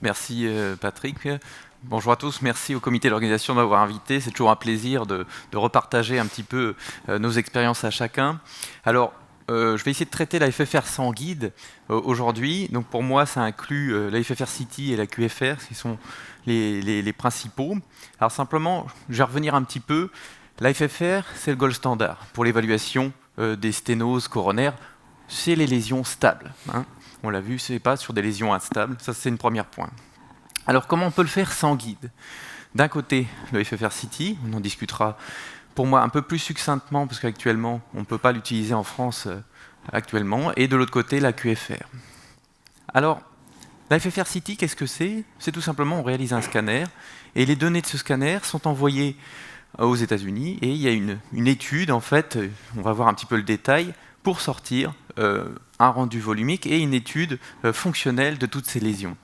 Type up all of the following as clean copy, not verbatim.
Merci Patrick. Bonjour à tous, merci au comité d'organisation de m'avoir invité. C'est toujours un plaisir de repartager un petit peu nos expériences à chacun. Alors, je vais essayer de traiter la FFR sans guide aujourd'hui. Donc pour moi, ça inclut la FFR City et la QFR, qui sont les principaux. Alors simplement, je vais revenir un petit peu. La FFR, c'est le gold standard pour l'évaluation des sténoses coronaires. C'est les lésions stables. On l'a vu, c'est pas sur des lésions instables. Ça, c'est un premier point. Alors, comment on peut le faire sans guide? D'un côté, le FFR City, on en discutera pour moi un peu plus succinctement, parce qu'actuellement, on ne peut pas l'utiliser en France actuellement, et de l'autre côté, la QFR. Alors, la FFR City, qu'est-ce que c'est? C'est tout simplement, on réalise un scanner, et les données de ce scanner sont envoyées aux États-Unis, et il y a une étude, en fait, on va voir un petit peu le détail, pour sortir un rendu volumique et une étude fonctionnelle de toutes ces lésions.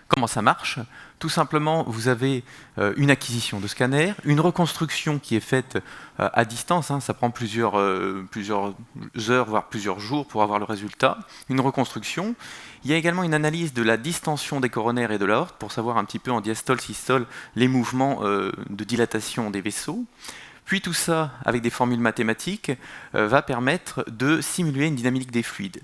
Comment ça marche? Tout simplement, vous avez une acquisition de scanner, une reconstruction qui est faite à distance, ça prend plusieurs heures, voire plusieurs jours pour avoir le résultat, une reconstruction. Il y a également une analyse de la distension des coronaires et de l'aorte pour savoir un petit peu en diastole, systole, les mouvements de dilatation des vaisseaux. Puis tout ça, avec des formules mathématiques, va permettre de simuler une dynamique des fluides.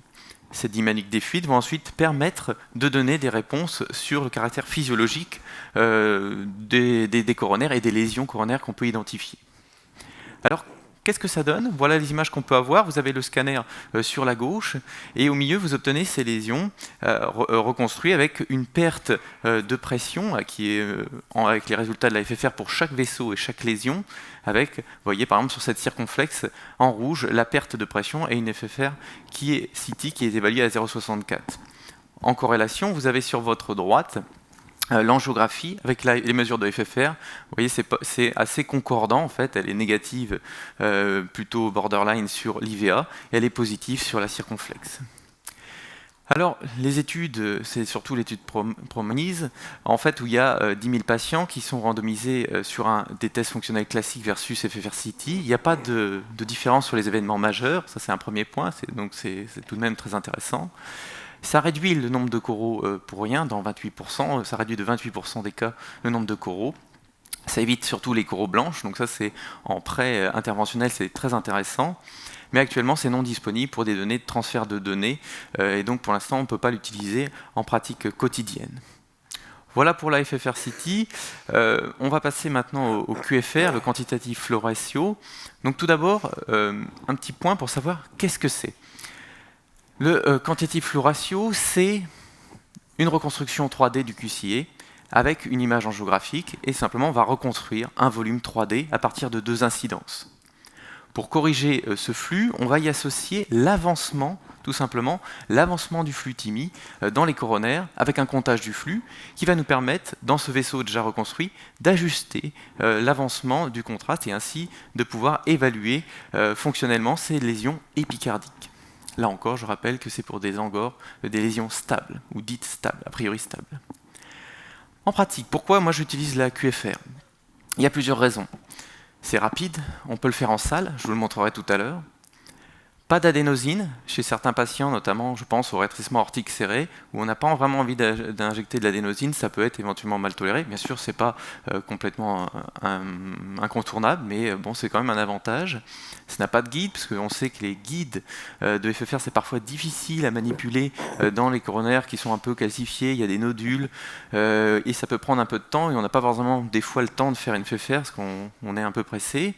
Cette dynamique des fluides va ensuite permettre de donner des réponses sur le caractère physiologique des coronaires et des lésions coronaires qu'on peut identifier. Alors, qu'est-ce que ça donne? Voilà les images qu'on peut avoir. Vous avez le scanner sur la gauche et au milieu, vous obtenez ces lésions reconstruites avec une perte de pression qui est avec les résultats de la FFR pour chaque vaisseau et chaque lésion. Avec, vous voyez par exemple sur cette circonflexe en rouge, la perte de pression et une FFR qui est City qui est évaluée à 0,64. En corrélation, vous avez sur votre droite l'angiographie avec les mesures de FFR. Vous voyez, c'est assez concordant en fait. Elle est négative, plutôt borderline sur l'IVA, et elle est positive sur la circonflexe. Alors, les études, c'est surtout l'étude Promise, en fait, où il y a 10 000 patients qui sont randomisés sur des tests fonctionnels classiques versus FFR City. Il n'y a pas de différence sur les événements majeurs, ça c'est un premier point, donc c'est tout de même très intéressant. Ça réduit le nombre de coraux pour rien, dans 28%, ça réduit de 28% des cas le nombre de coraux. Ça évite surtout les coraux blanches, donc ça c'est en pré interventionnel, c'est très intéressant. Mais actuellement, c'est non disponible pour des données de transfert de données, et donc pour l'instant, on ne peut pas l'utiliser en pratique quotidienne. Voilà pour la FFR City. On va passer maintenant au QFR, le Quantitative Flow Ratio. Donc tout d'abord, un petit point pour savoir qu'est-ce que c'est. Le Quantitative Flow Ratio, c'est une reconstruction 3D du QCA avec une image angiographique, et simplement on va reconstruire un volume 3D à partir de 2 incidences. Pour corriger ce flux, on va y associer l'avancement, tout simplement, l'avancement du flux TIMI dans les coronaires avec un comptage du flux qui va nous permettre, dans ce vaisseau déjà reconstruit, d'ajuster l'avancement du contraste et ainsi de pouvoir évaluer fonctionnellement ces lésions épicardiques. Là encore, je rappelle que c'est pour des angores, des lésions stables, ou dites stables, a priori stables. En pratique, pourquoi moi j'utilise la QFR? Il y a plusieurs raisons. C'est rapide, on peut le faire en salle, je vous le montrerai tout à l'heure. Pas d'adénosine chez certains patients, notamment je pense au rétrécissement aortique serré, où on n'a pas vraiment envie d'injecter de l'adénosine, ça peut être éventuellement mal toléré. Bien sûr, ce n'est pas complètement incontournable, mais bon, c'est quand même un avantage. Ça n'a pas de guide, parce qu'on sait que les guides de FFR, c'est parfois difficile à manipuler dans les coronaires qui sont un peu calcifiés, il y a des nodules, et ça peut prendre un peu de temps, et on n'a pas forcément des fois le temps de faire une FFR, parce qu'on est un peu pressé.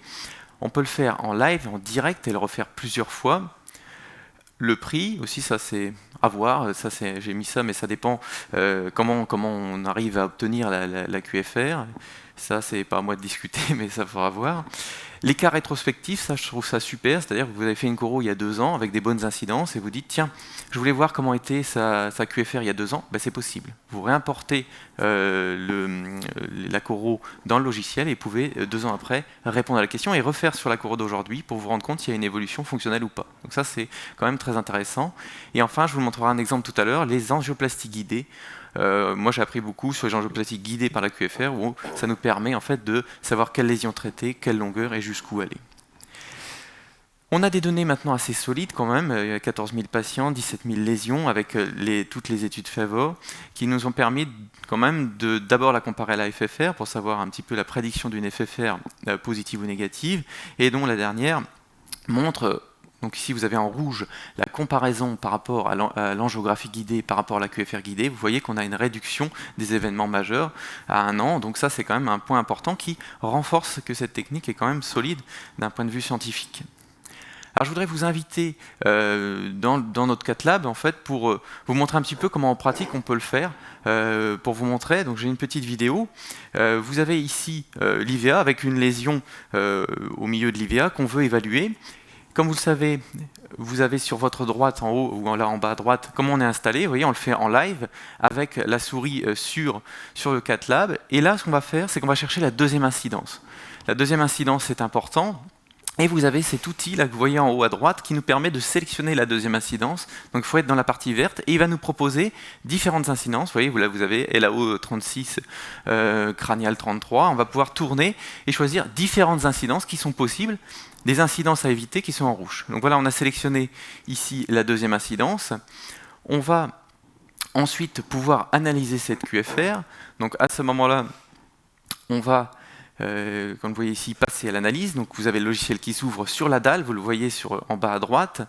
On peut le faire en live, en direct, et le refaire plusieurs fois. Le prix aussi, ça c'est à voir. J'ai mis ça, mais ça dépend comment on arrive à obtenir la QFR. Ça, c'est pas à moi de discuter, mais ça faudra voir. Les cas rétrospectifs, ça, je trouve ça super. C'est-à-dire que vous avez fait une coro il y a 2 ans avec des bonnes incidences et vous dites, tiens, je voulais voir comment était sa QFR il y a 2 ans. Ben, c'est possible. Vous réimportez la coro dans le logiciel et vous pouvez, 2 ans après, répondre à la question et refaire sur la coro d'aujourd'hui pour vous rendre compte s'il y a une évolution fonctionnelle ou pas. Donc ça, c'est quand même très intéressant. Et enfin, je vous montrerai un exemple tout à l'heure, les angioplasties guidées. Moi j'ai appris beaucoup sur les angioplasties guidées par la QFR où ça nous permet en fait de savoir quelle lésion traiter, quelle longueur et jusqu'où aller. On a des données maintenant assez solides quand même, il y a 14 000 patients, 17 000 lésions avec toutes les études Favor qui nous ont permis quand même d'abord la comparer à la FFR pour savoir un petit peu la prédiction d'une FFR positive ou négative, et dont la dernière montre, donc ici vous avez en rouge la comparaison par rapport à l'angiographie guidée par rapport à la QFR guidée. Vous voyez qu'on a une réduction des événements majeurs à 1 an, donc ça c'est quand même un point important qui renforce que cette technique est quand même solide d'un point de vue scientifique. Alors je voudrais vous inviter dans notre CatLab en fait, pour vous montrer un petit peu comment en pratique on peut le faire. Pour vous montrer, donc j'ai une petite vidéo. Vous avez ici l'IVA avec une lésion au milieu de l'IVA qu'on veut évaluer. Comme vous le savez, vous avez sur votre droite en haut ou là en bas à droite comment on est installé. Vous voyez, on le fait en live avec la souris sur le CatLab. Et là, ce qu'on va faire, c'est qu'on va chercher la deuxième incidence. La deuxième incidence, c'est important. Et vous avez cet outil là que vous voyez en haut à droite qui nous permet de sélectionner la deuxième incidence. Donc il faut être dans la partie verte et il va nous proposer différentes incidences. Vous voyez, là vous avez LAO 36, cranial 33. On va pouvoir tourner et choisir différentes incidences qui sont possibles, des incidences à éviter qui sont en rouge. Donc voilà, on a sélectionné ici la deuxième incidence. On va ensuite pouvoir analyser cette QFR. Donc à ce moment-là, on va comme vous voyez ici, passer à l'analyse. Donc vous avez le logiciel qui s'ouvre sur la dalle, vous le voyez en bas à droite.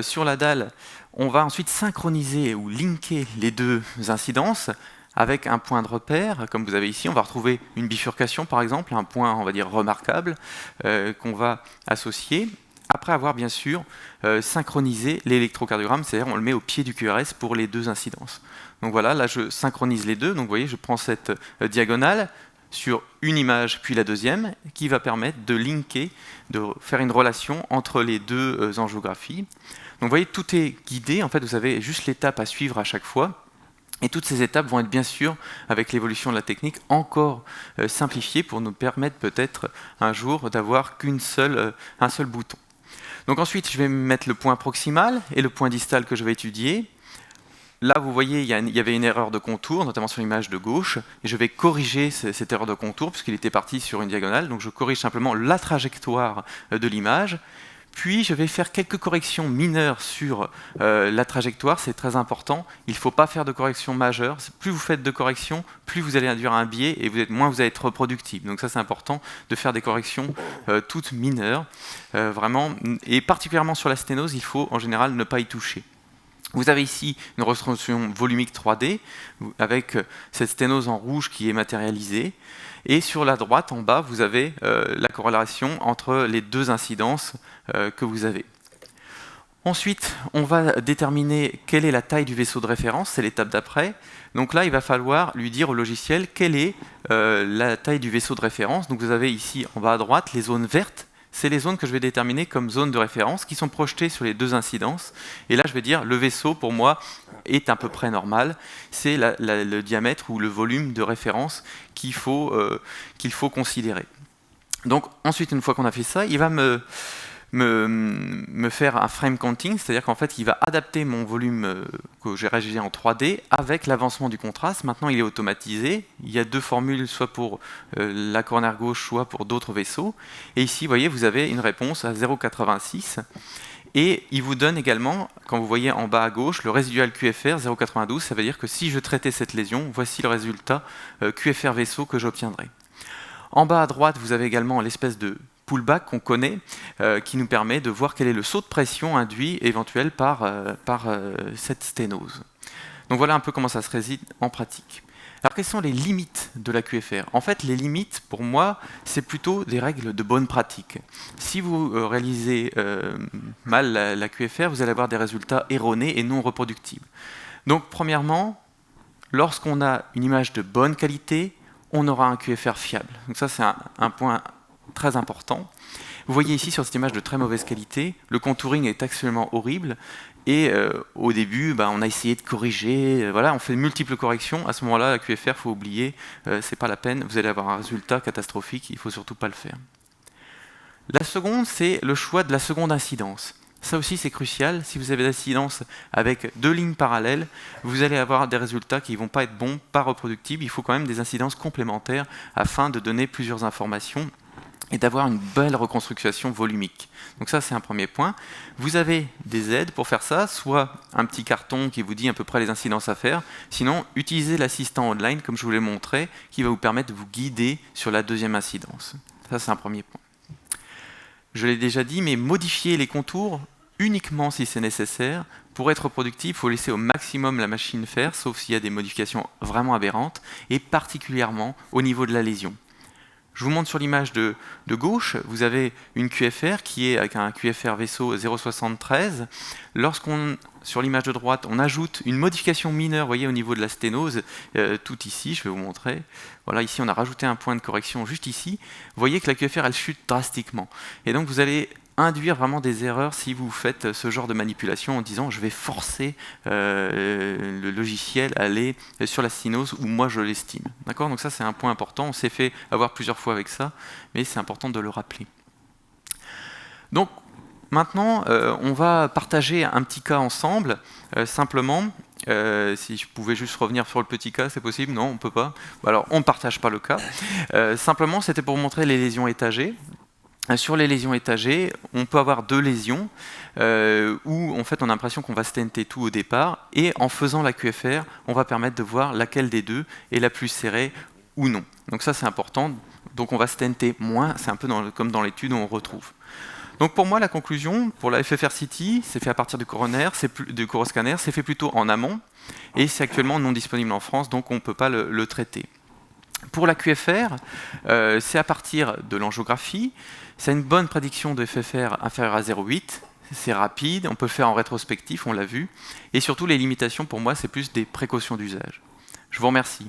Sur la dalle, on va ensuite synchroniser ou linker les deux incidences avec un point de repère. Comme vous avez ici, on va retrouver une bifurcation par exemple, un point on va dire remarquable qu'on va associer. Après avoir bien sûr synchronisé l'électrocardiogramme, c'est-à-dire on le met au pied du QRS pour les deux incidences. Donc voilà, là je synchronise les deux. Donc vous voyez, je prends cette diagonale sur une image puis la deuxième, qui va permettre de linker, de faire une relation entre les deux angiographies. Donc vous voyez, tout est guidé, en fait vous avez juste l'étape à suivre à chaque fois, et toutes ces étapes vont être bien sûr, avec l'évolution de la technique, encore simplifiées pour nous permettre peut-être un jour d'avoir un seul bouton. Donc ensuite je vais mettre le point proximal et le point distal que je vais étudier. Là, vous voyez, il y avait une erreur de contour, notamment sur l'image de gauche, et je vais corriger cette erreur de contour, puisqu'il était parti sur une diagonale, donc je corrige simplement la trajectoire de l'image, puis je vais faire quelques corrections mineures sur la trajectoire, c'est très important, il ne faut pas faire de corrections majeures, plus vous faites de corrections, plus vous allez induire un biais, et moins vous allez être reproductible, donc ça c'est important de faire des corrections toutes mineures, vraiment, et particulièrement sur la sténose, il faut en général ne pas y toucher. Vous avez ici une reconstruction volumique 3D avec cette sténose en rouge qui est matérialisée. Et sur la droite, en bas, vous avez la corrélation entre les deux incidences que vous avez. Ensuite, on va déterminer quelle est la taille du vaisseau de référence, c'est l'étape d'après. Donc là, il va falloir lui dire au logiciel quelle est la taille du vaisseau de référence. Donc vous avez ici en bas à droite les zones vertes. C'est les zones que je vais déterminer comme zones de référence qui sont projetées sur les deux incidences. Et là, je vais dire le vaisseau, pour moi, est à peu près normal. C'est le diamètre ou le volume de référence qu'il faut considérer. Donc ensuite, une fois qu'on a fait ça, il va me faire un frame counting, c'est-à-dire qu'en fait, il va adapter mon volume que j'ai réalisé en 3D avec l'avancement du contraste. Maintenant, il est automatisé. Il y a deux formules, soit pour la coronaire gauche, soit pour d'autres vaisseaux. Et ici, vous voyez, vous avez une réponse à 0,86. Et il vous donne également, quand vous voyez en bas à gauche, le résidual QFR 0,92. Ça veut dire que si je traitais cette lésion, voici le résultat QFR vaisseau que j'obtiendrai. En bas à droite, vous avez également l'espèce de pullback qu'on connaît, qui nous permet de voir quel est le saut de pression induit éventuel par cette sténose. Donc voilà un peu comment ça se réside en pratique. Alors quelles sont les limites de la QFR? En fait, les limites, pour moi, c'est plutôt des règles de bonne pratique. Si vous réalisez mal la QFR, vous allez avoir des résultats erronés et non reproductibles. Donc premièrement, lorsqu'on a une image de bonne qualité, on aura un QFR fiable. Donc ça, c'est un point très important. Vous voyez ici sur cette image de très mauvaise qualité, le contouring est absolument horrible et au début on a essayé de corriger, voilà, on fait de multiples corrections, à ce moment-là la QFR, il faut oublier, c'est pas la peine, vous allez avoir un résultat catastrophique, il ne faut surtout pas le faire. La seconde, c'est le choix de la seconde incidence. Ça aussi c'est crucial, si vous avez d'incidence avec deux lignes parallèles, vous allez avoir des résultats qui ne vont pas être bons, pas reproductibles, il faut quand même des incidences complémentaires afin de donner plusieurs informations et d'avoir une belle reconstruction volumique. Donc ça, c'est un premier point. Vous avez des aides pour faire ça, soit un petit carton qui vous dit à peu près les incidences à faire, sinon utilisez l'assistant online, comme je vous l'ai montré, qui va vous permettre de vous guider sur la deuxième incidence. Ça, c'est un premier point. Je l'ai déjà dit, mais modifier les contours uniquement si c'est nécessaire. Pour être productif, il faut laisser au maximum la machine faire, sauf s'il y a des modifications vraiment aberrantes, et particulièrement au niveau de la lésion. Je vous montre sur l'image de gauche, vous avez une QFR qui est avec un QFR vaisseau 0,73. Sur l'image de droite, on ajoute une modification mineure, vous voyez, au niveau de la sténose, tout ici, je vais vous montrer. Voilà, ici, on a rajouté un point de correction juste ici. Vous voyez que la QFR, elle chute drastiquement. Et donc, vous allez induire vraiment des erreurs si vous faites ce genre de manipulation en disant je vais forcer le logiciel à aller sur la sténose où moi je l'estime. D'accord ? Donc ça c'est un point important, on s'est fait avoir plusieurs fois avec ça, mais c'est important de le rappeler. Donc maintenant on va partager un petit cas ensemble, simplement. Si je pouvais juste revenir sur le petit cas, c'est possible? Non, on ne peut pas. Alors on ne partage pas le cas. Simplement c'était pour montrer les lésions étagées. Sur les lésions étagées, on peut avoir deux lésions où en fait on a l'impression qu'on va stenter tout au départ et en faisant la QFR, on va permettre de voir laquelle des deux est la plus serrée ou non. Donc ça c'est important, donc on va stenter moins, c'est un peu comme dans l'étude où on retrouve. Donc pour moi la conclusion, pour la FFR City, c'est fait à partir du coroner, du coroscanner, c'est fait plutôt en amont et c'est actuellement non disponible en France, donc on ne peut pas le traiter. Pour la QFR, c'est à partir de l'angiographie. C'est une bonne prédiction de FFR inférieur à 0,8. C'est rapide, on peut le faire en rétrospectif, on l'a vu. Et surtout, les limitations, pour moi, c'est plus des précautions d'usage. Je vous remercie.